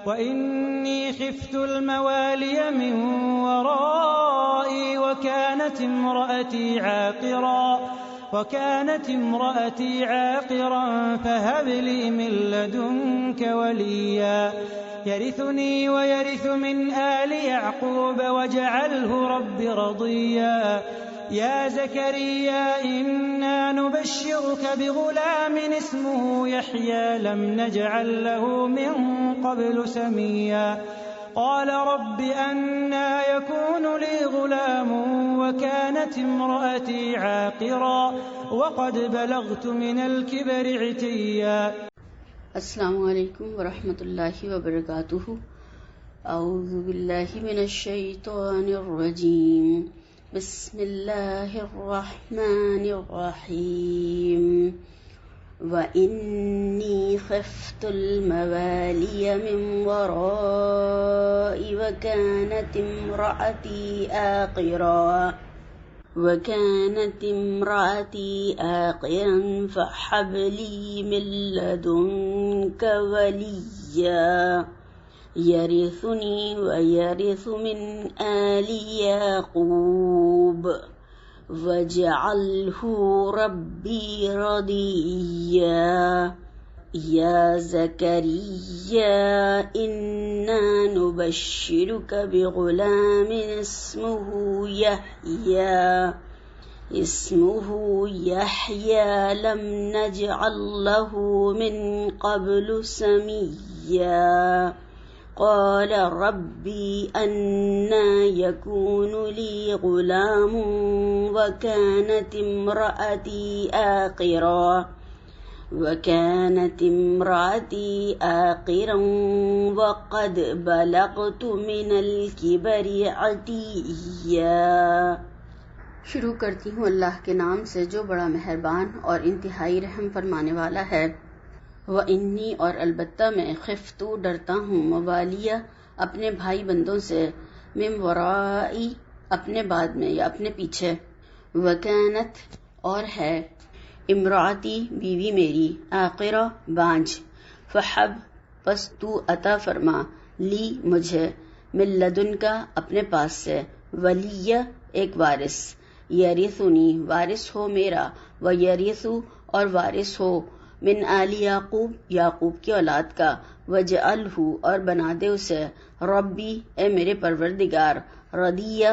وإني خفت الموالي من ورائي وكانت امرأتي عاقرا فهب لي من لدنك وليا يرثني ويرث من آل يعقوب واجعله رب رضيا يا زكريا إنا نبشرك بغلام اسمه يحيى لم نجعل له من قبل سميا قال رب أنى يكون لي غلام وكانت امرأتي عاقرا وقد بلغت من الكبر عتيا. السلام علیکم ورحمۃ اللہ وبرکاتہ. اعوذ باللہ من الشیطان الرجیم. بسم اللہ الرحمن الرحیم. وَإِنِّي خِفْتُ الْمَوَالِيَ مِنْ وَرَائِي وَكَانَتِ امْرَأَتِي آقِرًا فَهَبْ لِي مِنْ لَدُنْكَ وَلِيًّا يَرِثُنِي وَيَرِثُ مِنْ آلِ يَعْقُوبَ وَاجْعَلْهُ رَبِّي رَضِيًّا. يَا زَكَرِيَّا إِنَّا نُبَشِّرُكَ بِغُلَامٍ اسمه يحيى لم نجعل له من قبل سميا. قال ربي أنى يكون لي غلام وكانت امرأتي آقرا وقد بلغت من الكبر عتيا. شروع کرتی ہوں اللہ کے نام سے جو بڑا مہربان اور انتہائی رحم فرمانے والا ہے. وَإِنِّي اور البتہ میں خفتو ڈرتا ہوں موالیہ اپنے بھائی بندوں سے من ورائی اپنے بعد میں یا اپنے پیچھے. وَكَانَتْ اور ہے امراتی بیوی میری عاقرہ بانجھ. فحب پس تو عطا فرما لی مجھے من لدنکا اپنے پاس سے ولیہ ایک وارث. یرثنی وارث ہو میرا ویرث اور وارث ہو من آل یعقوب یعقوب کی اولاد کا. وجعلہ اور بنا دے اسے ربی اے میرے پروردگار رضیہ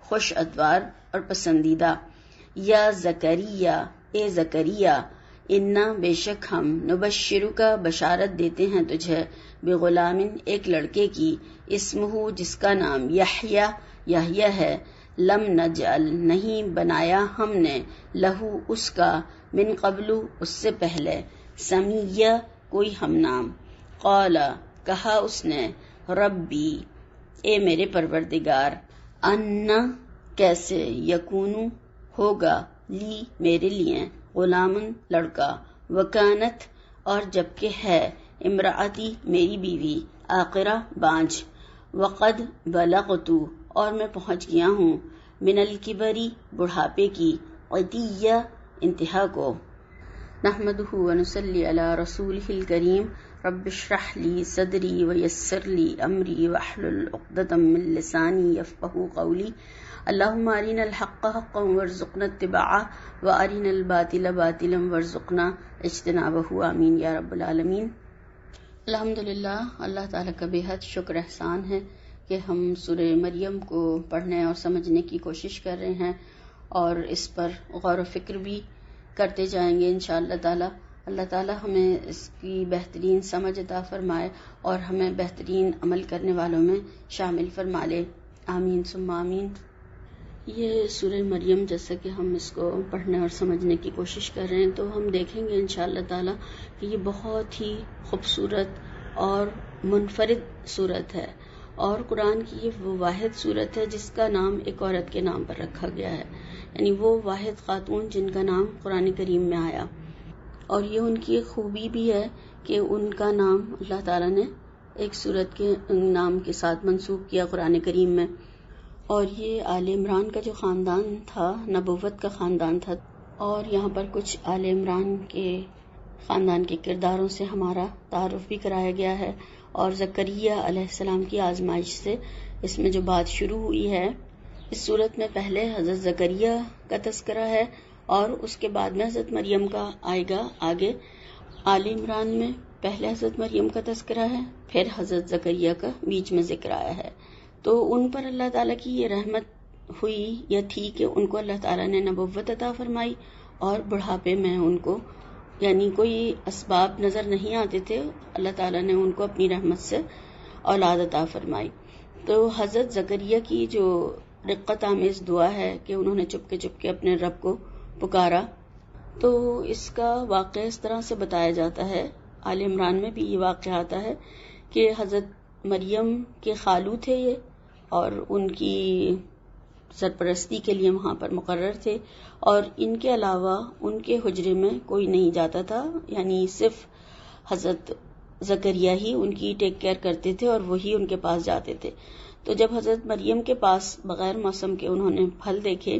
خوش اتوار اور پسندیدہ. یا زکریہ اے زکریہ انا بے شک ہم نبشرک بشارت دیتے ہیں تجھے بغلام ایک لڑکے کی اسمہ جس کا نام یحییٰ ہے. لم نجعل نہیں بنایا ہم نے لہو اس کا من قبل اس سے پہلے سمیہ کوئی ہم نام. قال کہا اس نے ربی اے میرے پروردگار انا کیسے یکونو ہوگا لی میرے لیے غلام لڑکا وکانت اور جبکہ ہے امراتی میری بیوی عاقرہ بانجھ. وقد بلغت اور میں پہنچ گیا ہوں من الکبری بڑھاپے کی عتیہ انتہا کو. نحمدہ ونصلی علی رسولہ الکریم. رب اشرح لی صدری ویسر لی امری واحلل عقدۃ من لسانی یفقہوا قولی. اللہم ارنا الحق حقا وارزقنا اتباعہ وارنا الباطل باطلا وارزقنا اجتنابہ. آمین یا رب العالمین. الحمدللہ اللہ تعالیٰ کا بے حد شکر احسان ہے کہ ہم سورہ مریم کو پڑھنے اور سمجھنے کی کوشش کر رہے ہیں اور اس پر غور و فکر بھی کرتے جائیں گے انشاءاللہ تعالیٰ. اللہ تعالیٰ ہمیں اس کی بہترین سمجھ عطا فرمائے اور ہمیں بہترین عمل کرنے والوں میں شامل فرما لے. آمین ثم آمین. یہ سورہ مریم جیسا کہ ہم اس کو پڑھنے اور سمجھنے کی کوشش کر رہے ہیں تو ہم دیکھیں گے انشاءاللہ تعالیٰ کہ یہ بہت ہی خوبصورت اور منفرد صورت ہے اور قرآن کی یہ وہ واحد صورت ہے جس کا نام ایک عورت کے نام پر رکھا گیا ہے. یعنی وہ واحد خاتون جن کا نام قرآن کریم میں آیا اور یہ ان کی ایک خوبی بھی ہے کہ ان کا نام اللہ تعالیٰ نے ایک صورت کے نام کے ساتھ منسوب کیا قرآن کریم میں. اور یہ آل عمران کا جو خاندان تھا نبوت کا خاندان تھا اور یہاں پر کچھ آل عمران کے خاندان کے کرداروں سے ہمارا تعارف بھی کرایا گیا ہے اور زکریا علیہ السلام کی آزمائش سے اس میں جو بات شروع ہوئی ہے، اس صورت میں پہلے حضرت زکریا کا تذکرہ ہے اور اس کے بعد میں حضرت مریم کا آئے گا آگے. آل عمران میں پہلے حضرت مریم کا تذکرہ ہے، پھر حضرت زکریا کا بیچ میں ذکر آیا ہے. تو ان پر اللہ تعالیٰ کی یہ رحمت ہوئی یا تھی کہ ان کو اللہ تعالیٰ نے نبوت عطا فرمائی، اور بڑھاپے میں ان کو یعنی کوئی اسباب نظر نہیں آتے تھے، اللہ تعالیٰ نے ان کو اپنی رحمت سے اولاد عطا فرمائی. تو حضرت زکریا کی جو رقت آمیز دعا ہے کہ انہوں نے چپ کے اپنے رب کو پکارا، تو اس کا واقعہ اس طرح سے بتایا جاتا ہے. آل عمران میں بھی یہ واقعہ آتا ہے کہ حضرت مریم کے خالو تھے یہ، اور ان کی سرپرستی کے لیے وہاں پر مقرر تھے، اور ان کے علاوہ ان کے حجرے میں کوئی نہیں جاتا تھا، یعنی صرف حضرت زکریا ہی ان کی ٹیک کیئر کرتے تھے اور وہی ان کے پاس جاتے تھے. تو جب حضرت مریم کے پاس بغیر موسم کے انہوں نے پھل دیکھے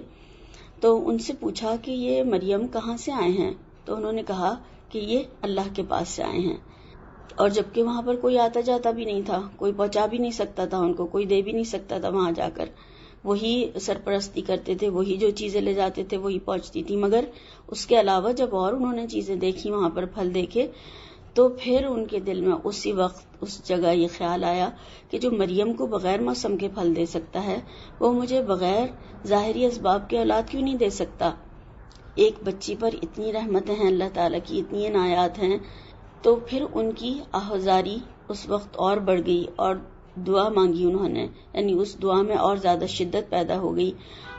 تو ان سے پوچھا کہ یہ مریم کہاں سے آئے ہیں؟ تو انہوں نے کہا کہ یہ اللہ کے پاس سے آئے ہیں. اور جبکہ وہاں پر کوئی آتا جاتا بھی نہیں تھا، کوئی پہنچا بھی نہیں سکتا تھا ان کو، کوئی دے بھی نہیں سکتا تھا وہاں جا کر، وہی سرپرستی کرتے تھے، وہی جو چیزیں لے جاتے تھے وہی پہنچتی تھی. مگر اس کے علاوہ جب اور انہوں نے چیزیں دیکھی، وہاں پر پھل دیکھے، تو پھر ان کے دل میں اسی وقت اس جگہ یہ خیال آیا کہ جو مریم کو بغیر موسم کے پھل دے سکتا ہے، وہ مجھے بغیر ظاہری اسباب کے اولاد کیوں نہیں دے سکتا؟ ایک بچی پر اتنی رحمتیں ہیں اللہ تعالیٰ کی، اتنی عنایات ہیں. تو پھر ان کی آہذاری اس وقت اور بڑھ گئی اور دعا مانگی انہوں نے، یعنی اس دعا میں اور زیادہ شدت پیدا ہو گئی،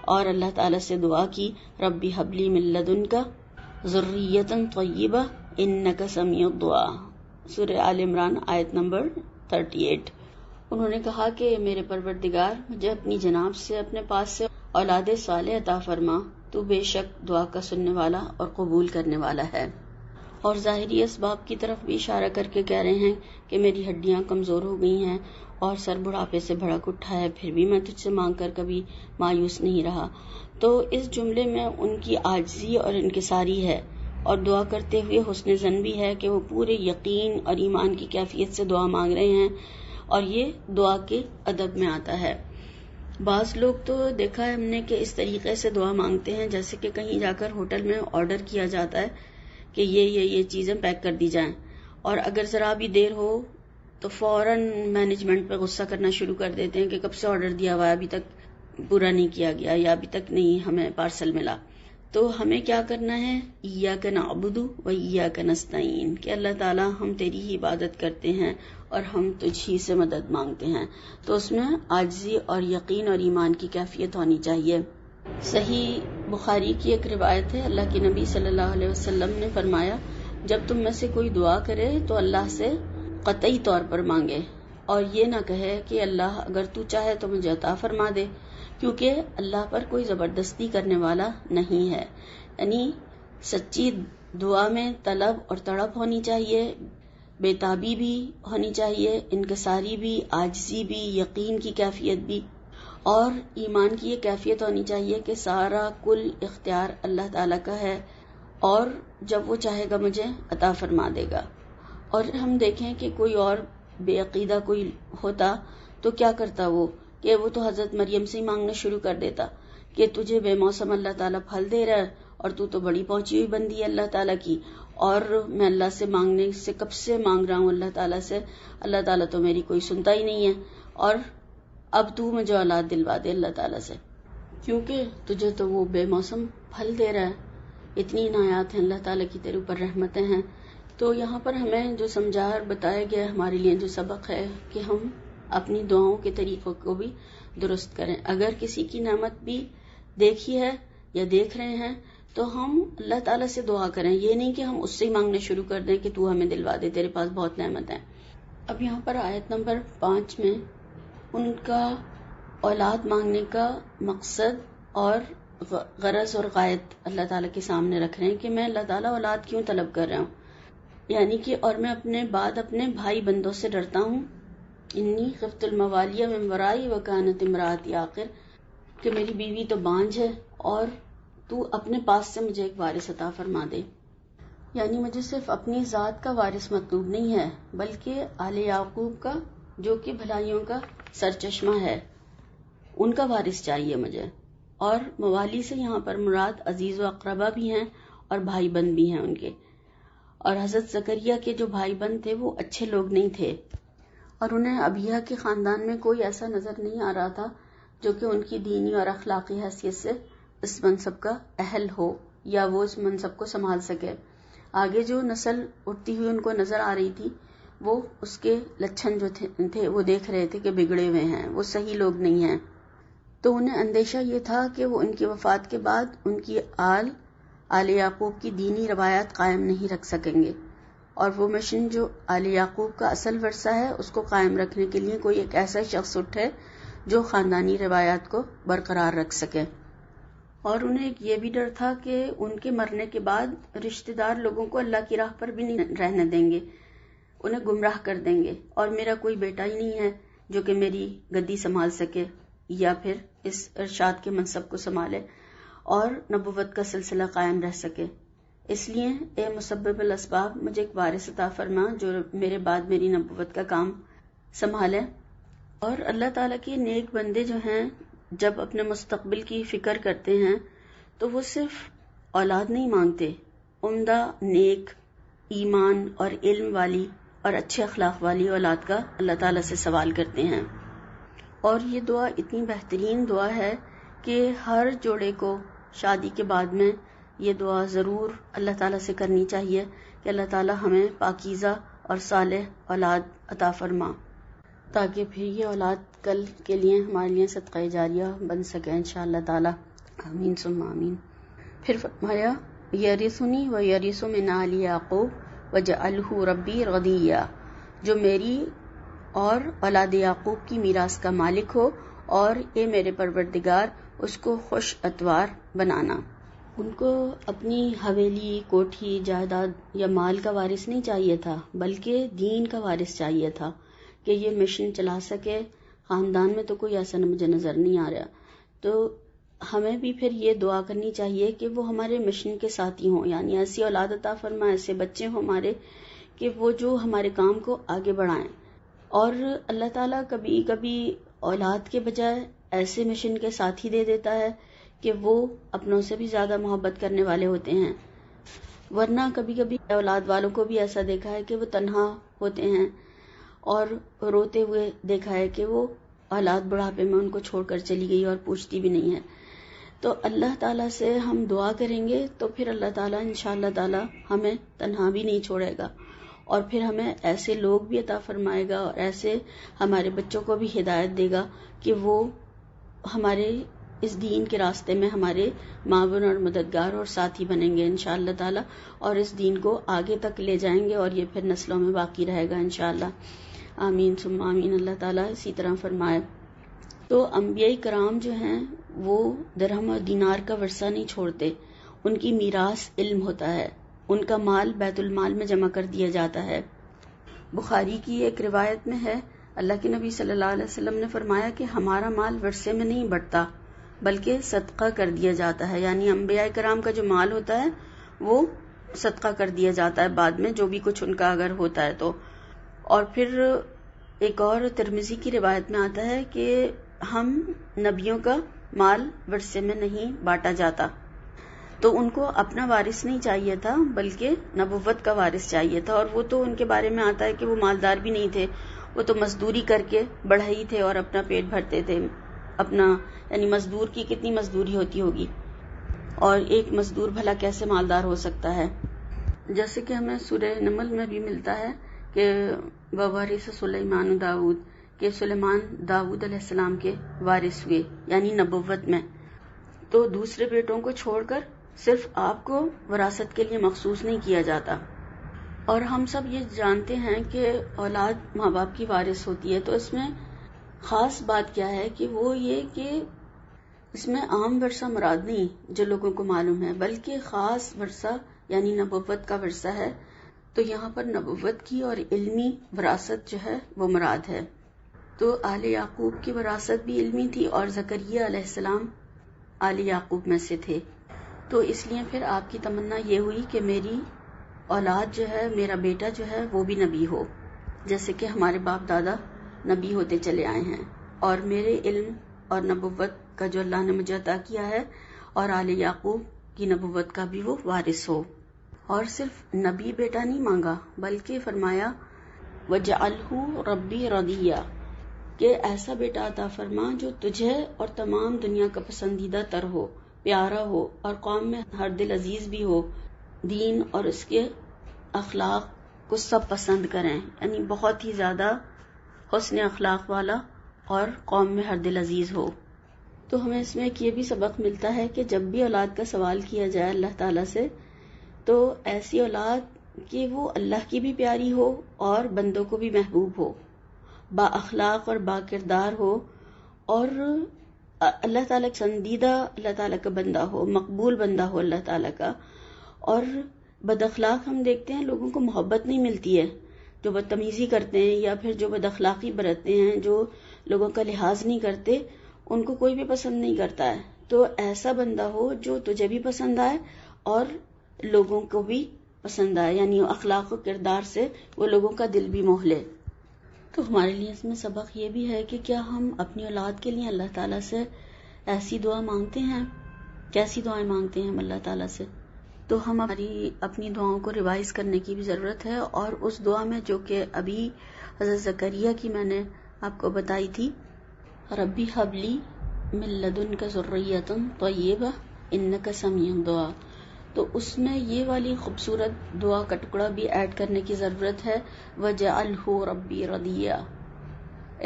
اور اللہ تعالیٰ سے دعا کی، ربی حبلی من لدنک ذریۃ طیبہ انک سمیع الدعاء، سورہ آل عمران آیت نمبر 38. انہوں نے کہا کہ میرے پروردگار، مجھے اپنی جناب سے، اپنے پاس سے اولاد صالح عطا فرما، تو بے شک دعا کا سننے والا اور قبول کرنے والا ہے. اور ظاہری اسباب کی طرف بھی اشارہ کر کے کہہ رہے ہیں کہ میری ہڈیاں کمزور ہو گئی ہیں اور سر بڑھاپے سے بھڑک اٹھا ہے، پھر بھی میں تجھ سے مانگ کر کبھی مایوس نہیں رہا. تو اس جملے میں ان کی عاجزی اور انکساری ہے، اور دعا کرتے ہوئے حسن ظن بھی ہے کہ وہ پورے یقین اور ایمان کی کیفیت سے دعا مانگ رہے ہیں، اور یہ دعا کے ادب میں آتا ہے. بعض لوگ تو دیکھا ہے ہم نے کہ اس طریقے سے دعا مانگتے ہیں جیسے کہ کہیں جا کر ہوٹل میں آرڈر کیا جاتا ہے کہ یہ چیزیں پیک کر دی جائیں، اور اگر ذرا بھی دیر ہو تو فوراً مینجمنٹ پہ غصہ کرنا شروع کر دیتے ہیں کہ کب سے آرڈر دیا ہوا ہے، ابھی تک پورا نہیں کیا گیا، یا ابھی تک نہیں ہمیں پارسل ملا. تو ہمیں کیا کرنا ہے؟ ایاک نعبد و ایاک نستعین، کہ اللہ تعالیٰ ہم تیری ہی عبادت کرتے ہیں اور ہم تجھ ہی سے مدد مانگتے ہیں. تو اس میں عاجزی اور یقین اور ایمان کی کیفیت ہونی چاہیے. صحیح بخاری کی ایک روایت ہے، اللہ کے نبی صلی اللہ علیہ وسلم نے فرمایا، جب تم میں سے کوئی دعا کرے تو اللہ سے قطعی طور پر مانگے، اور یہ نہ کہے کہ اللہ اگر تو چاہے تو مجھے عطا فرما دے، کیونکہ اللہ پر کوئی زبردستی کرنے والا نہیں ہے. یعنی سچی دعا میں طلب اور تڑپ ہونی چاہیے، بے تابی بھی ہونی چاہیے، انکساری بھی، عاجزی بھی، یقین کی کیفیت بھی، اور ایمان کی یہ کیفیت ہونی چاہیے کہ سارا کل اختیار اللہ تعالیٰ کا ہے، اور جب وہ چاہے گا مجھے عطا فرما دے گا. اور ہم دیکھیں کہ کوئی اور بے عقیدہ کوئی ہوتا تو کیا کرتا وہ، کہ وہ تو حضرت مریم سے ہی مانگنا شروع کر دیتا کہ تجھے بے موسم اللہ تعالیٰ پھل دے رہا ہے، اور تو بڑی پہنچی ہوئی بندی ہے اللہ تعالیٰ کی، اور میں اللہ سے مانگنے سے کب سے مانگ رہا ہوں اللہ تعالیٰ سے، اللہ تعالیٰ تو میری کوئی سنتا ہی نہیں ہے، اور اب تو مجھے اولاد دلوا دے اللہ تعالیٰ سے، کیونکہ تجھے تو وہ بے موسم پھل دے رہا ہے. اتنی عنایات ہیں اللہ تعالیٰ کی، تیرے اوپر رحمتیں ہیں. تو یہاں پر ہمیں جو سمجھا اور بتایا گیا ہمارے لیے جو سبق ہے کہ ہم اپنی دعاؤں کے طریقوں کو بھی درست کریں. اگر کسی کی نعمت بھی دیکھی ہے یا دیکھ رہے ہیں تو ہم اللہ تعالیٰ سے دعا کریں، یہ نہیں کہ ہم اس سے ہی مانگنا شروع کر دیں کہ تو ہمیں دلوا دے، تیرے پاس بہت نعمت ہیں. اب یہاں پر آیت نمبر 5 میں ان کا اولاد مانگنے کا مقصد اور غرض اور غایت اللہ تعالیٰ کے سامنے رکھ رہے ہیں کہ میں اللہ تعالیٰ اولاد کیوں طلب کر رہا ہوں، یعنی کہ اور میں اپنے بعد اپنے بھائی بندوں سے ڈرتا ہوں. انی خفت الموالیہ من ورائی وکانت امراتی عاقر، کہ میری بیوی تو بانجھ ہے اور تو اپنے پاس سے مجھے ایک وارث عطا فرما دے. یعنی مجھے صرف اپنی ذات کا وارث مطلوب نہیں ہے بلکہ آل یعقوب کا جو کہ بھلائیوں کا سرچشمہ ہے ان کا وارث چاہیے مجھے. اور موالی سے یہاں پر مراد عزیز و اقربا بھی ہیں اور بھائی بند بھی ہیں ان کے. اور حضرت زکریا کے جو بھائی بند تھے وہ اچھے لوگ نہیں تھے اور انہیں ابیہ کے خاندان میں کوئی ایسا نظر نہیں آ رہا تھا جو کہ ان کی دینی اور اخلاقی حیثیت سے اس منصب کا اہل ہو یا وہ اس منصب کو سنبھال سکے. آگے جو نسل اٹھتی ہوئی ان کو نظر آ رہی تھی وہ اس کے لچھن جو تھے وہ دیکھ رہے تھے کہ بگڑے ہوئے ہیں، وہ صحیح لوگ نہیں ہیں. تو انہیں اندیشہ یہ تھا کہ وہ ان کی وفات کے بعد ان کی آل یعقوب کی دینی روایات قائم نہیں رکھ سکیں گے اور وہ مشن جو آل یعقوب کا اصل ورثہ ہے اس کو قائم رکھنے کے لیے کوئی ایک ایسا شخص اٹھے جو خاندانی روایات کو برقرار رکھ سکے. اور انہیں ایک یہ بھی ڈر تھا کہ ان کے مرنے کے بعد رشتہ دار لوگوں کو اللہ کی راہ پر بھی نہیں رہنے دیں گے، انہیں گمراہ کر دیں گے اور میرا کوئی بیٹا ہی نہیں ہے جو کہ میری گدی سنبھال سکے یا پھر اس ارشاد کے منصب کو سنبھالے اور نبوت کا سلسلہ قائم رہ سکے. اس لیے اے مسبب الاسباب مجھے ایک وارث عطا فرما جو میرے بعد میری نبوت کا کام سنبھالے. اور اللہ تعالیٰ کے نیک بندے جو ہیں جب اپنے مستقبل کی فکر کرتے ہیں تو وہ صرف اولاد نہیں مانگتے، عمدہ نیک ایمان اور علم والی اور اچھے اخلاق والی اولاد کا اللہ تعالیٰ سے سوال کرتے ہیں. اور یہ دعا اتنی بہترین دعا ہے کہ ہر جوڑے کو شادی کے بعد میں یہ دعا ضرور اللہ تعالیٰ سے کرنی چاہیے کہ اللہ تعالیٰ ہمیں پاکیزہ اور صالح اولاد عطا فرما تاکہ پھر یہ اولاد کل کے لیے ہمارے لیے صدقہ جاریہ بن سکے انشاءاللہ تعالیٰ. آمین ثم آمین. پھر فرمایا یرثنی و یرث من آل یعقوب وجعلہ ربی رضیہ، جو میری اور اولاد یعقوب کی میراث کا مالک ہو اور اے میرے پروردگار اس کو خوش اتوار بنانا. ان کو اپنی حویلی، کوٹھی، جائیداد یا مال کا وارث نہیں چاہیے تھا بلکہ دین کا وارث چاہیے تھا کہ یہ مشن چلا سکے. خاندان میں تو کوئی ایسا مجھے نظر نہیں آ رہا. تو ہمیں بھی پھر یہ دعا کرنی چاہیے کہ وہ ہمارے مشن کے ساتھی ہوں، یعنی ایسی اولاد عطا فرما، ایسے بچے ہوں ہمارے کہ وہ جو ہمارے کام کو آگے بڑھائیں. اور اللہ تعالیٰ کبھی کبھی اولاد کے بجائے ایسے مشن کے ساتھی دے دیتا ہے کہ وہ اپنوں سے بھی زیادہ محبت کرنے والے ہوتے ہیں. ورنہ کبھی کبھی اولاد والوں کو بھی ایسا دیکھا ہے کہ وہ تنہا ہوتے ہیں اور روتے ہوئے دیکھا ہے کہ وہ اولاد بڑھاپے میں ان کو چھوڑ کر چلی گئی اور پوچھتی بھی نہیں ہے. تو اللہ تعالیٰ سے ہم دعا کریں گے تو پھر اللہ تعالیٰ انشاءاللہ تعالیٰ ہمیں تنہا بھی نہیں چھوڑے گا اور پھر ہمیں ایسے لوگ بھی عطا فرمائے گا اور ایسے ہمارے بچوں کو بھی ہدایت دے گا کہ وہ ہمارے اس دین کے راستے میں ہمارے معاون اور مددگار اور ساتھی بنیں گے انشاءاللہ تعالیٰ اور اس دین کو آگے تک لے جائیں گے اور یہ پھر نسلوں میں باقی رہے گا انشاءاللہ. آمین ثم آمین. اللہ تعالیٰ اسی طرح فرمائے. تو انبیاء کرام جو ہیں وہ درہم اور دینار کا ورثہ نہیں چھوڑتے، ان کی میراث علم ہوتا ہے، ان کا مال بیت المال میں جمع کر دیا جاتا ہے. بخاری کی ایک روایت میں ہے اللہ کے نبی صلی اللہ علیہ وسلم نے فرمایا کہ ہمارا مال ورثے میں نہیں بڑھتا بلکہ صدقہ کر دیا جاتا ہے. یعنی انبیاء کرام کا جو مال ہوتا ہے وہ صدقہ کر دیا جاتا ہے بعد میں جو بھی کچھ ان کا اگر ہوتا ہے تو. اور پھر ایک اور ترمذی کی روایت میں آتا ہے کہ ہم نبیوں کا مال ورثے میں نہیں بانٹا جاتا. تو ان کو اپنا وارث نہیں چاہیے تھا بلکہ نبوت کا وارث چاہیے تھا. اور وہ تو ان کے بارے میں آتا ہے کہ وہ مالدار بھی نہیں تھے، وہ تو مزدوری کر کے بڑھئی تھے اور اپنا پیٹ بھرتے تھے. اپنا یعنی مزدور کی کتنی مزدوری ہوتی ہوگی اور ایک مزدور بھلا کیسے مالدار ہو سکتا ہے. جیسے کہ ہمیں سورہ نمل میں بھی ملتا ہے کہ ووارث سلیمان داؤد، کہ سلیمان داؤد علیہ السلام کے وارث ہوئے یعنی نبوت میں. تو دوسرے بیٹوں کو چھوڑ کر صرف آپ کو وراثت کے لیے مخصوص نہیں کیا جاتا. اور ہم سب یہ جانتے ہیں کہ اولاد ماں باپ کی وارث ہوتی ہے. تو اس میں خاص بات کیا ہے کہ وہ یہ کہ اس میں عام ورثہ مراد نہیں جو لوگوں کو معلوم ہے بلکہ خاص ورثہ یعنی نبوت کا ورثہ ہے. تو یہاں پر نبوت کی اور علمی وراثت جو ہے وہ مراد ہے. تو آل یعقوب کی وراثت بھی علمی تھی اور زکریا علیہ السلام آل یعقوب میں سے تھے. تو اس لیے پھر آپ کی تمنا یہ ہوئی کہ میری اولاد جو ہے، میرا بیٹا جو ہے وہ بھی نبی ہو، جیسے کہ ہمارے باپ دادا نبی ہوتے چلے آئے ہیں، اور میرے علم اور نبوت کا جو اللہ نے مجھے عطا کیا ہے اور آل یعقوب کی نبوت کا بھی وہ وارث ہو۔ اور صرف نبی بیٹا نہیں مانگا، بلکہ فرمایا وَجَعَلْهُ رَبِّي رَضِيًّا، کہ ایسا بیٹا عطا فرما جو تجھے اور تمام دنیا کا پسندیدہ تر ہو، پیارا ہو، اور قوم میں ہر دل عزیز بھی ہو، دین اور اس کے اخلاق کو سب پسند کریں، یعنی بہت ہی زیادہ حسن اخلاق والا اور قوم میں ہر دل عزیز ہو۔ تو ہمیں اس میں ایک یہ بھی سبق ملتا ہے کہ جب بھی اولاد کا سوال کیا جائے اللہ تعالیٰ سے، تو ایسی اولاد کہ وہ اللہ کی بھی پیاری ہو اور بندوں کو بھی محبوب ہو، با اخلاق اور با کردار ہو، اور اللہ تعالیٰ پسندیدہ اللہ تعالیٰ کا بندہ ہو، مقبول بندہ ہو اللہ تعالیٰ کا۔ اور بد اخلاق ہم دیکھتے ہیں لوگوں کو محبت نہیں ملتی ہے، جو بدتمیزی کرتے ہیں یا پھر جو بد اخلاقی برتتے ہیں، جو لوگوں کا لحاظ نہیں کرتے، ان کو کوئی بھی پسند نہیں کرتا ہے۔ تو ایسا بندہ ہو جو تجھے بھی پسند آئے اور لوگوں کو بھی پسند آئے، یعنی اخلاق و کردار سے وہ لوگوں کا دل بھی موہ لے۔ تو ہمارے لیے اس میں سبق یہ بھی ہے کہ کیا ہم اپنی اولاد کے لیے اللہ تعالیٰ سے ایسی دعا مانگتے ہیں؟ کیسی دعائیں مانگتے ہیں ہم اللہ تعالیٰ سے؟ تو ہم اپنی دعاؤں کو ریوائز کرنے کی بھی ضرورت ہے، اور اس دعا میں جو کہ ابھی حضرت زکریا کی میں نے آپ کو بتائی تھی، ربی حبلی من لدنک ذریۃ طیبہ انک سمیع الدعاء، تو اس میں یہ والی خوبصورت دعا کا ٹکڑا بھی ایڈ کرنے کی ضرورت ہے، وَجَعَلْهُ رَبِّي رَضِيًّا،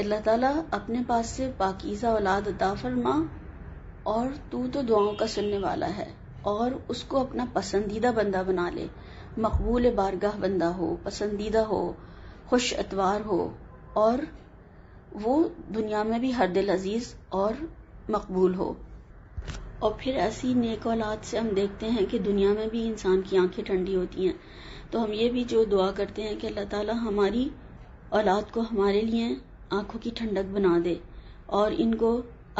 اللہ تعالیٰ اپنے پاس سے پاکیزہ اولاد عطا فرما، اور تو دعاؤں کا سننے والا ہے، اور اس کو اپنا پسندیدہ بندہ بنا لے، مقبول بارگاہ بندہ ہو، پسندیدہ ہو، خوش اتوار ہو، اور وہ دنیا میں بھی ہر دل عزیز اور مقبول ہو۔ اور پھر ایسی نیک اولاد سے ہم دیکھتے ہیں کہ دنیا میں بھی انسان کی آنکھیں ٹھنڈی ہوتی ہیں۔ تو ہم یہ بھی جو دعا کرتے ہیں کہ اللہ تعالیٰ ہماری اولاد کو ہمارے لیے آنکھوں کی ٹھنڈک بنا دے، اور ان کو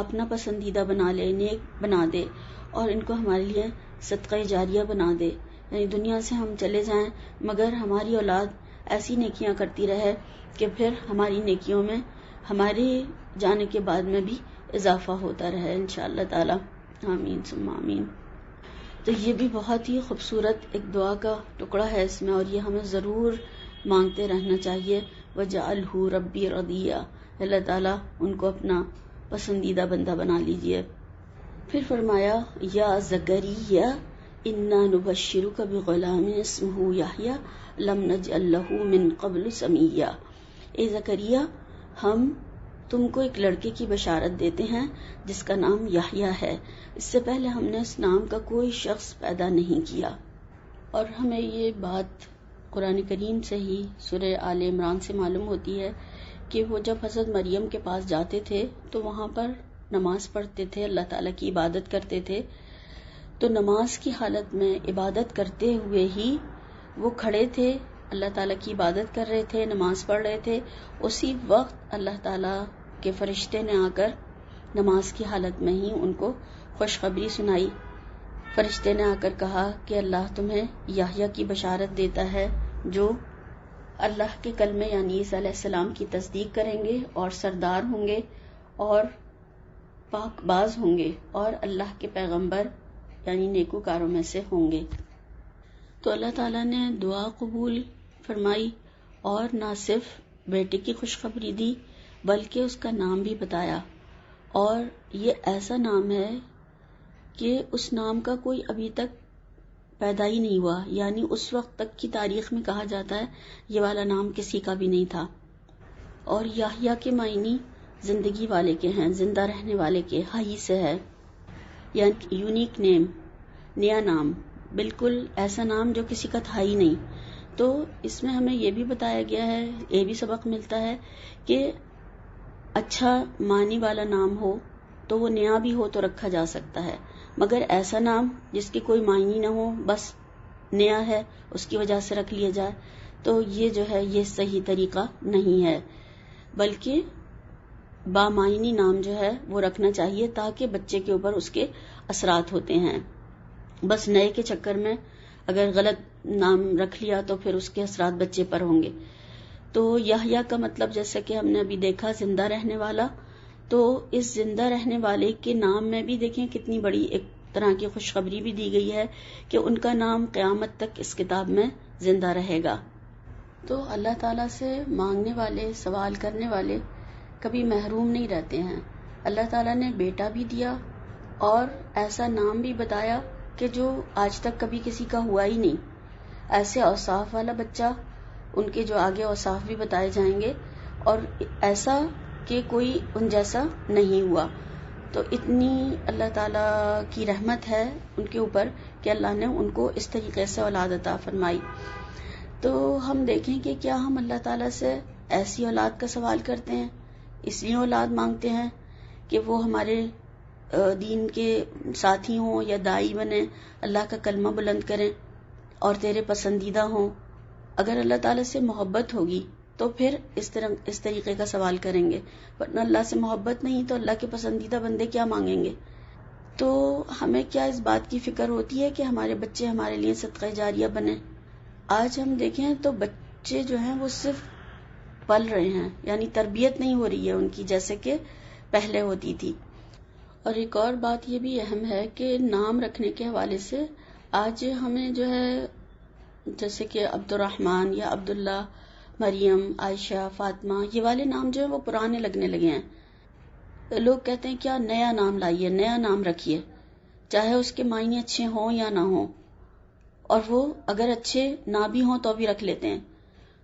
اپنا پسندیدہ بنا لے، نیک بنا دے، اور ان کو ہمارے لیے صدقہ جاریہ بنا دے، یعنی دنیا سے ہم چلے جائیں مگر ہماری اولاد ایسی نیکیاں کرتی رہے کہ پھر ہماری نیکیوں میں ہمارے جانے کے بعد میں بھی اضافہ ہوتا رہے انشاءاللہ تعالی، آمین ثم آمین۔ تو یہ بھی بہت ہی خوبصورت ایک دعا کا ٹکڑا ہے اس میں، اور یہ ہمیں ضرور مانگتے رہنا چاہیے، وَجَعَلْهُ رَبِّي رَضِيًّا، اللہ تعالیٰ ان کو اپنا پسندیدہ بندہ بنا لیجئے۔ پھر فرمایا یا زکریا انا نبشرک بغلام اسمہ یحییٰ لم نجعل لہ من قبل سمیہ، اے زکریا ہم تم کو ایک لڑکے کی بشارت دیتے ہیں جس کا نام یحییٰ ہے، اس سے پہلے ہم نے اس نام کا کوئی شخص پیدا نہیں کیا۔ اور ہمیں یہ بات قرآن کریم سے ہی سورہ آل عمران سے معلوم ہوتی ہے کہ وہ جب حضرت مریم کے پاس جاتے تھے تو وہاں پر نماز پڑھتے تھے، اللہ تعالیٰ کی عبادت کرتے تھے، تو نماز کی حالت میں عبادت کرتے ہوئے ہی وہ کھڑے تھے، اللہ تعالیٰ کی عبادت کر رہے تھے، نماز پڑھ رہے تھے، اسی وقت اللہ تعالیٰ کے فرشتے نے آ کر نماز کی حالت میں ہی ان کو خوشخبری سنائی۔ فرشتے نے آ کر کہا کہ اللہ تمہیں یحییٰ کی بشارت دیتا ہے جو اللہ کے کلمے یعنی عیسیٰ علیہ السلام کی تصدیق کریں گے اور سردار ہوں گے اور پاک باز ہوں گے اور اللہ کے پیغمبر یعنی نیکوکاروں میں سے ہوں گے۔ تو اللہ تعالیٰ نے دعا قبول فرمائی، اور نہ صرف بیٹے کی خوشخبری دی بلکہ اس کا نام بھی بتایا، اور یہ ایسا نام ہے کہ اس نام کا کوئی ابھی تک پیدا ہی نہیں ہوا، یعنی اس وقت تک کی تاریخ میں کہا جاتا ہے یہ والا نام کسی کا بھی نہیں تھا۔ اور یحییٰ کے معنی زندگی والے کے ہیں، زندہ رہنے والے کے، حی سے ہے، یعنی یونیک نیم، نیا نام، بالکل ایسا نام جو کسی کا تھا ہی نہیں۔ تو اس میں ہمیں یہ بھی بتایا گیا ہے، یہ بھی سبق ملتا ہے کہ اچھا معنی والا نام ہو تو وہ نیا بھی ہو تو رکھا جا سکتا ہے، مگر ایسا نام جس کی کوئی معنی نہ ہو، بس نیا ہے اس کی وجہ سے رکھ لیا جائے، تو یہ جو ہے یہ صحیح طریقہ نہیں ہے، بلکہ بامعنی نام جو ہے وہ رکھنا چاہیے تاکہ بچے کے اوپر اس کے اثرات ہوتے ہیں۔ بس نئے کے چکر میں اگر غلط نام رکھ لیا تو پھر اس کے اثرات بچے پر ہوں گے. تو یحییٰ کا مطلب جیسے کہ ہم نے ابھی دیکھا زندہ رہنے والا، تو اس زندہ رہنے والے کے نام میں بھی دیکھیں کتنی بڑی ایک طرح کی خوشخبری بھی دی گئی ہے کہ ان کا نام قیامت تک اس کتاب میں زندہ رہے گا. تو اللہ تعالیٰ سے مانگنے والے، سوال کرنے والے کبھی محروم نہیں رہتے ہیں. اللہ تعالیٰ نے بیٹا بھی دیا اور ایسا نام بھی بتایا کہ جو آج تک کبھی کسی کا ہوا ہی نہیں. ایسے اوصاف والا بچہ، ان کے جو آگے اوصاف بھی بتائے جائیں گے، اور ایسا کہ کوئی ان جیسا نہیں ہوا. تو اتنی اللہ تعالیٰ کی رحمت ہے ان کے اوپر کہ اللہ نے ان کو اس طریقے سے اولاد عطا فرمائی. تو ہم دیکھیں کہ کیا ہم اللہ تعالیٰ سے ایسی اولاد کا سوال کرتے ہیں، اس لیے اولاد مانگتے ہیں کہ وہ ہمارے دین کے ساتھی ہوں یا دائی بنیں، اللہ کا کلمہ بلند کریں اور تیرے پسندیدہ ہوں. اگر اللہ تعالیٰ سے محبت ہوگی تو پھر اس طریقے کا سوال کریں گے، ورنہ اللہ سے محبت نہیں تو اللہ کے پسندیدہ بندے کیا مانگیں گے. تو ہمیں کیا اس بات کی فکر ہوتی ہے کہ ہمارے بچے ہمارے لیے صدقہ جاریہ بنیں. آج ہم دیکھیں تو بچے جو ہیں وہ صرف پل رہے ہیں، یعنی تربیت نہیں ہو رہی ہے ان کی جیسے کہ پہلے ہوتی تھی. اور ایک اور بات یہ بھی اہم ہے کہ نام رکھنے کے حوالے سے آج ہمیں جو ہے جیسے کہ عبد الرحمن یا عبداللہ، مریم، عائشہ، فاطمہ، یہ والے نام جو ہیں وہ پرانے لگنے لگے ہیں. لوگ کہتے ہیں کیا نیا نام لائیے، نیا نام رکھیے، چاہے اس کے معنی اچھے ہوں یا نہ ہوں، اور وہ اگر اچھے نہ بھی ہوں تو بھی رکھ لیتے ہیں.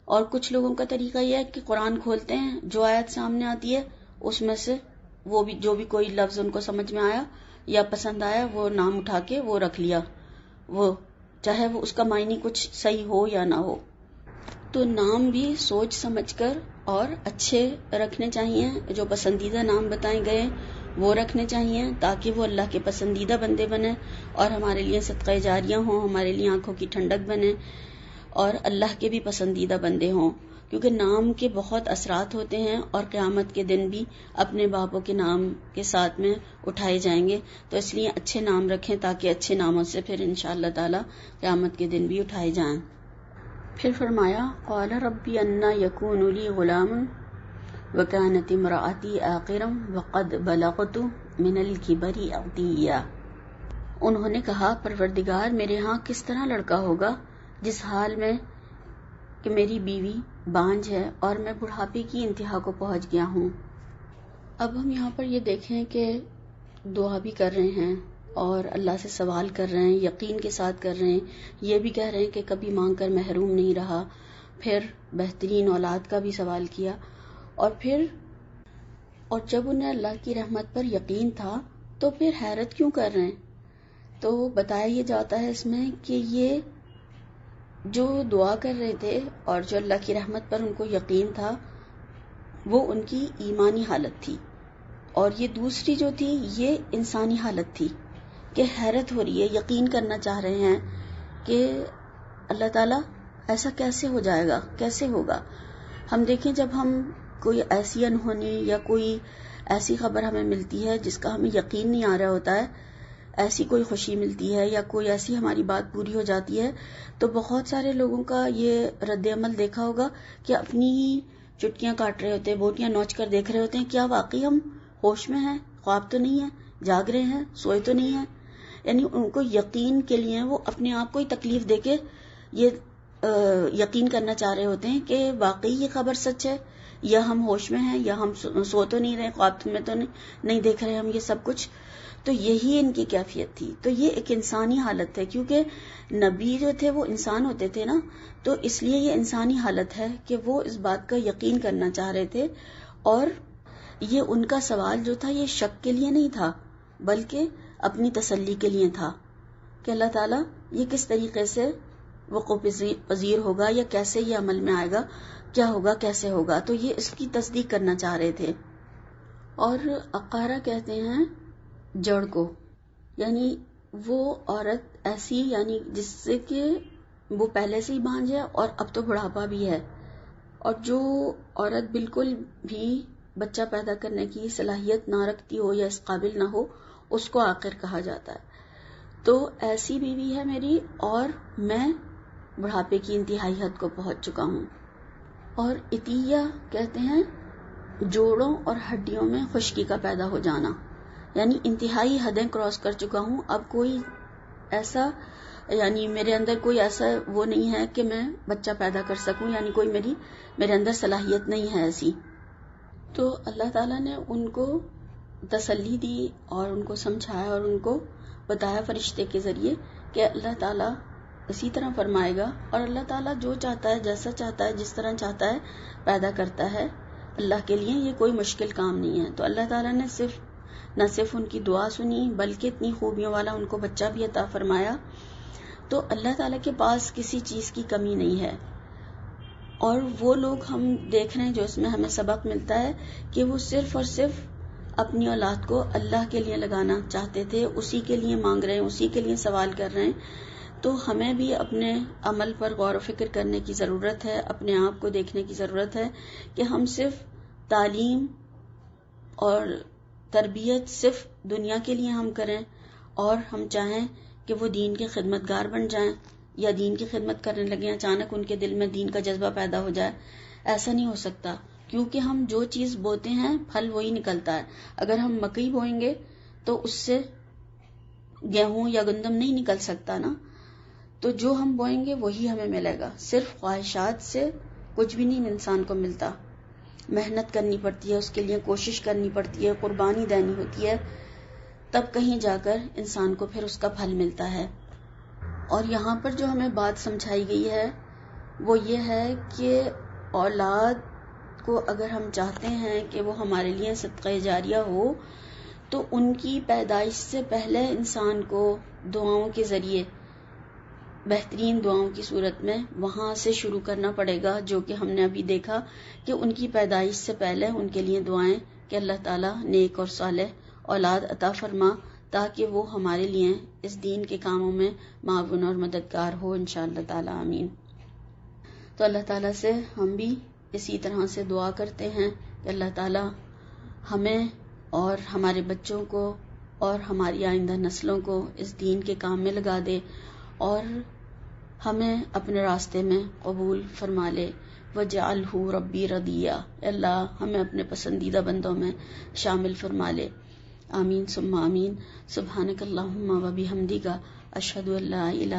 اور کچھ لوگوں کا طریقہ یہ ہے کہ قرآن کھولتے ہیں، جو آیت سامنے آتی ہے اس میں سے وہ بھی جو بھی کوئی لفظ ان کو سمجھ میں آیا یا پسند آیا وہ نام اٹھا کے وہ رکھ لیا، وہ چاہے وہ اس کا معنی کچھ صحیح ہو یا نہ ہو. تو نام بھی سوچ سمجھ کر اور اچھے رکھنے چاہیے. جو پسندیدہ نام بتائے گئے وہ رکھنے چاہیے تاکہ وہ اللہ کے پسندیدہ بندے بنے اور ہمارے لیے صدقہ جاریہ ہوں، ہمارے لیے آنکھوں کی ٹھنڈک بنے اور اللہ کے بھی پسندیدہ بندے ہوں. کیونکہ نام کے بہت اثرات ہوتے ہیں اور قیامت کے دن بھی اپنے باپوں کے نام کے ساتھ میں اٹھائے جائیں گے. تو اس لیے اچھے نام رکھیں تاکہ اچھے ناموں سے پھر انشاءاللہ تعالی قیامت کے دن بھی اٹھائے جائیں. پھر فرمایا قال ربی انا یکون لی غلام وکانت امرأتی عاقرا وقد بلغت من الکبر عتیا. انہوں نے کہا پروردگار میرے ہاں کس طرح لڑکا ہوگا جس حال میں کہ میری بیوی بانجھ ہے اور میں بڑھاپے کی انتہا کو پہنچ گیا ہوں. اب ہم یہاں پر یہ دیکھیں کہ دعا بھی کر رہے ہیں اور اللہ سے سوال کر رہے ہیں، یقین کے ساتھ کر رہے ہیں، یہ بھی کہہ رہے ہیں کہ کبھی مانگ کر محروم نہیں رہا. پھر بہترین اولاد کا بھی سوال کیا اور جب انہیں اللہ کی رحمت پر یقین تھا تو پھر حیرت کیوں کر رہے ہیں. تو بتایا یہ جاتا ہے اس میں کہ یہ جو دعا کر رہے تھے اور جو اللہ کی رحمت پر ان کو یقین تھا وہ ان کی ایمانی حالت تھی، اور یہ دوسری جو تھی یہ انسانی حالت تھی کہ حیرت ہو رہی ہے، یقین کرنا چاہ رہے ہیں کہ اللہ تعالیٰ ایسا کیسے ہو جائے گا، کیسے ہوگا. ہم دیکھیں جب ہم کوئی ایسی انہونی یا کوئی ایسی خبر ہمیں ملتی ہے جس کا ہمیں یقین نہیں آ رہا ہوتا ہے، ایسی کوئی خوشی ملتی ہے یا کوئی ایسی ہماری بات پوری ہو جاتی ہے، تو بہت سارے لوگوں کا یہ رد عمل دیکھا ہوگا کہ اپنی ہی چٹکیاں کاٹ رہے ہوتے ہیں، بوٹیاں نوچ کر دیکھ رہے ہوتے ہیں کیا واقعی ہم ہوش میں ہیں، خواب تو نہیں ہے، جاگ رہے ہیں، سوئے تو نہیں ہیں. یعنی ان کو یقین کے لیے وہ اپنے آپ کو ہی تکلیف دے کے یہ یقین کرنا چاہ رہے ہوتے ہیں کہ واقعی یہ خبر سچ ہے یا ہم ہوش میں ہیں یا ہم سو تو نہیں رہے، خواب میں تو نہیں دیکھ رہے ہم یہ سب کچھ. تو یہی ان کی کیفیت تھی. تو یہ ایک انسانی حالت ہے، کیونکہ نبی جو تھے وہ انسان ہوتے تھے نا، تو اس لیے یہ انسانی حالت ہے کہ وہ اس بات کا یقین کرنا چاہ رہے تھے. اور یہ ان کا سوال جو تھا یہ شک کے لیے نہیں تھا بلکہ اپنی تسلی کے لیے تھا کہ اللہ تعالیٰ یہ کس طریقے سے وقوع پذیر ہوگا یا کیسے یہ عمل میں آئے گا، کیا ہوگا، کیسے ہوگا. تو یہ اس کی تصدیق کرنا چاہ رہے تھے. اور عقارہ کہتے ہیں جڑ کو، یعنی وہ عورت ایسی یعنی جس سے کہ وہ پہلے سے ہی بانجھ ہے اور اب تو بڑھاپا بھی ہے، اور جو عورت بالکل بھی بچہ پیدا کرنے کی صلاحیت نہ رکھتی ہو یا اس قابل نہ ہو اس کو عاقر کہا جاتا ہے. تو ایسی بیوی ہے میری اور میں بڑھاپے کی انتہائی حد کو پہنچ چکا ہوں. اور عطیہ کہتے ہیں جوڑوں اور ہڈیوں میں خشکی کا پیدا ہو جانا، یعنی انتہائی حدیں کراس کر چکا ہوں. اب کوئی ایسا یعنی میرے اندر کوئی ایسا وہ نہیں ہے کہ میں بچہ پیدا کر سکوں، یعنی کوئی میرے اندر صلاحیت نہیں ہے ایسی. تو اللہ تعالیٰ نے ان کو تسلی دی اور ان کو سمجھایا اور ان کو بتایا فرشتے کے ذریعے کہ اللہ تعالیٰ اسی طرح فرمائے گا، اور اللہ تعالیٰ جو چاہتا ہے، جیسا چاہتا ہے، جس طرح چاہتا ہے پیدا کرتا ہے. اللہ کے لیے یہ کوئی مشکل کام نہیں ہے. تو اللہ تعالیٰ نے نہ صرف ان کی دعا سنی بلکہ اتنی خوبیوں والا ان کو بچہ بھی عطا فرمایا. تو اللہ تعالیٰ کے پاس کسی چیز کی کمی نہیں ہے. اور وہ لوگ ہم دیکھ رہے ہیں جو اس میں ہمیں سبق ملتا ہے کہ وہ صرف اور صرف اپنی اولاد کو اللہ کے لیے لگانا چاہتے تھے، اسی کے لیے مانگ رہے ہیں، اسی کے لیے سوال کر رہے ہیں. تو ہمیں بھی اپنے عمل پر غور و فکر کرنے کی ضرورت ہے، اپنے آپ کو دیکھنے کی ضرورت ہے کہ ہم صرف تعلیم اور تربیت صرف دنیا کے لیے ہم کریں اور ہم چاہیں کہ وہ دین کے خدمتگار بن جائیں یا دین کی خدمت کرنے لگیں، اچانک ان کے دل میں دین کا جذبہ پیدا ہو جائے. ایسا نہیں ہو سکتا، کیونکہ ہم جو چیز بوتے ہیں پھل وہی نکلتا ہے. اگر ہم مکئی بوئیں گے تو اس سے گیہوں یا گندم نہیں نکل سکتا نا. تو جو ہم بوئیں گے وہی ہمیں ملے گا. صرف خواہشات سے کچھ بھی نہیں انسان کو ملتا. محنت کرنی پڑتی ہے، اس کے لیے کوشش کرنی پڑتی ہے، قربانی دینی ہوتی ہے، تب کہیں جا کر انسان کو پھر اس کا پھل ملتا ہے. اور یہاں پر جو ہمیں بات سمجھائی گئی ہے وہ یہ ہے کہ اولاد کو اگر ہم چاہتے ہیں کہ وہ ہمارے لیے صدقہ جاریہ ہو تو ان کی پیدائش سے پہلے انسان کو دعاؤں کے ذریعے، بہترین دعاؤں کی صورت میں وہاں سے شروع کرنا پڑے گا، جو کہ ہم نے ابھی دیکھا کہ ان کی پیدائش سے پہلے ان کے لیے دعائیں کہ اللہ تعالیٰ نیک اور صالح اولاد عطا فرما تاکہ وہ ہمارے لیے اس دین کے کاموں میں معاون اور مددگار ہو انشاءاللہ تعالیٰ. آمین. تو اللہ تعالیٰ سے ہم بھی اسی طرح سے دعا کرتے ہیں کہ اللہ تعالیٰ ہمیں اور ہمارے بچوں کو اور ہماری آئندہ نسلوں کو اس دین کے کام میں لگا دے اور ہمیں اپنے راستے میں قبول فرما لے. وَجَعَلْهُ رَبِّي رَضِيًّا، اللہ ہمیں اپنے پسندیدہ بندوں میں شامل فرما لے. آمین ثم آمین. سبحانک اللہم و بحمدک، اشہد ان لا الہ